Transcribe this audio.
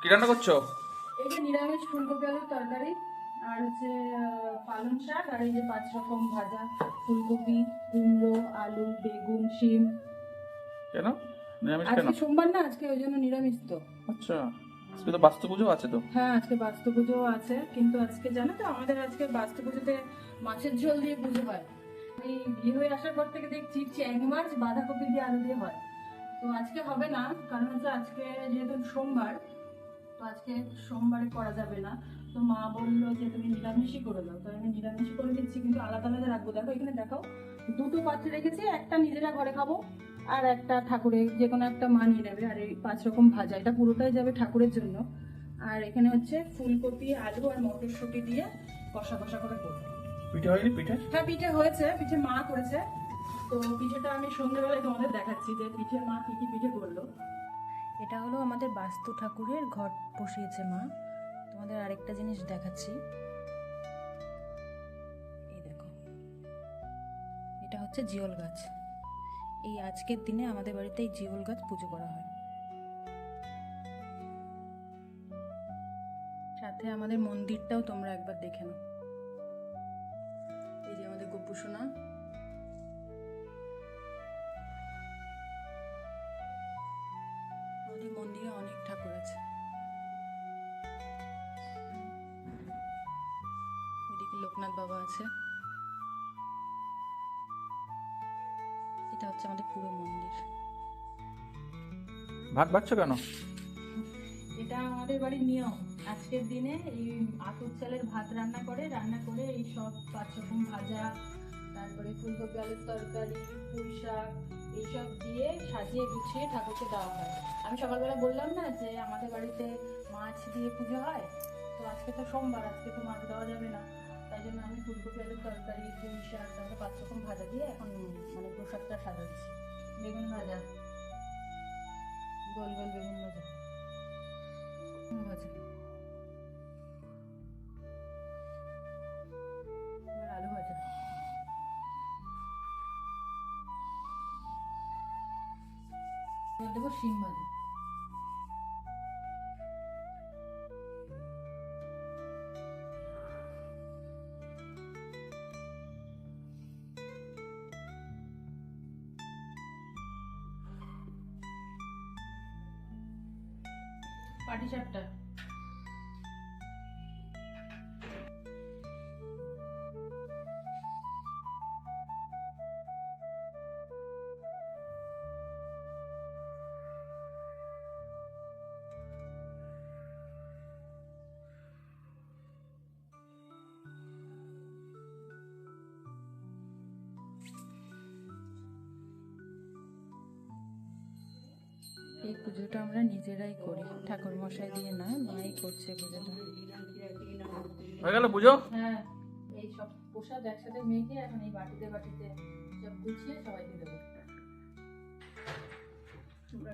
কি রান্না করছো? এই যে নিরামিষ ফুলকপি আলুর তরকারি, আর হচ্ছে পালং শাক, আর এই যে 5 রকম ভাজা, ফুলকপি, কুমড়ো, আলু, বেগুন, শিম। কেন নিরামিষ কেন? আজকে সোমবার না, আজকে ওই জন্য নিরামিষ তো। আচ্ছা, আজকে তো বাস্তু পুজো আছে তো। হ্যাঁ, আজকে বাস্তু পুজো আছে, কিন্তু আজকে জানো তো আমাদের আজকে বাস্তু পুজোতে মাছের ঝোল দিয়ে পুজো হয়। আমি বিয়ে হয়ে আসার পর থেকে দেখছি চ্যাং মাছ বাঁধাকপি দিয়ে আলু দিয়ে হয়। তো আজকে হবে না, কারণ হচ্ছে আজকে যেহেতু সোমবার, তো আজকে সোমবারে করা যাবে না। তো মা বললো যে তুমি নিরামিষই করে দাও, তো আমি নিরামিষই করে দিচ্ছি, কিন্তু আলাদা আলাদা রাখবো। দেখো এখানে দেখাও, দুটো পাত্রে রেখেছি, একটা নিজেরা ঘরে খাবো আর একটা ঠাকুরে, যে কোনো একটা মা নিয়ে নেবে। আর এই 5 রকম ভাজা, এটা পুরোটাই যাবে ঠাকুরের জন্য। আর এখানে হচ্ছে ফুলকপি, আলু আর মটরশুঁটি দিয়ে কষা কষা করে করবো। পিঠে হয়নি? পিঠে হ্যাঁ, পিঠে হয়েছে, পিঠে মা করেছে। তো পিঠেটা আমি সন্ধ্যেবেলায় তোমাদের দেখাচ্ছি যে পিঠে মা কি কি পিঠে করলো। এটা হলো আমাদের বাস্তু ঠাকুরের ঘট বসিয়েছে মা। তোমাদের আরেকটা জিনিস দেখাচ্ছি, এই দেখো, এটা হচ্ছে জিওল গাছ। এই আজকের দিনে আমাদের বাড়িতে এই জিওল গাছ পুজো করা হয়। সাথে আমাদের মন্দিরটাও তোমরা একবার দেখে নাও। এই যে আমাদের গোপু সোনা, আমাদের মন্দিরে অনেক ঠাকুর আছে। ওইদিকে লোকনাথ বাবা আছে। এটা হচ্ছে আমাদের পুরো মন্দির। ভাত বাড়ছো কেন? এটা আমাদের বাড়ির নিয়ম। আজকের দিনে এই আতপ চালের ভাত রান্না করে এই সব 5 রকম ভাজা, তারপরে ফুলকপি আলুর তরকারি, পুঁই শাক, এইসব দিয়ে সাজিয়ে গুছিয়ে ঠাকুরকে দেওয়া হয়। আমি সকালবেলা বললাম না যে আমাদের বাড়িতে মাছ দিয়ে পুজো হয়, তো আজকে তো সোমবার, আজকে তো মাছ দেওয়া যাবে না। তাই জন্য আমি ফুলকপি আলুর তরকারি, পুঁই শাক, তারপরে 5 রকম ভাজা দিয়ে এখন মানে প্রসাদটা সাজাচ্ছি। বেগুন ভাজা, গোল গোল বেগুন ভাজা, ভাজা, এবার আলু ভাজা, এবার দেবো শিম ভাজা। পাটি সাপটা, এই পুজোটা আমরা নিজেরাই করি, ঠাকুর মশাই দিয়ে না, মাই করছে পুজোটা। হয়ে গেল পুজো? হ্যাঁ, এই সব প্রসাদ একসাথে মেখে এখন এই বাটিতে বাটিতে সব গুছিয়ে সবাইকে দেবো।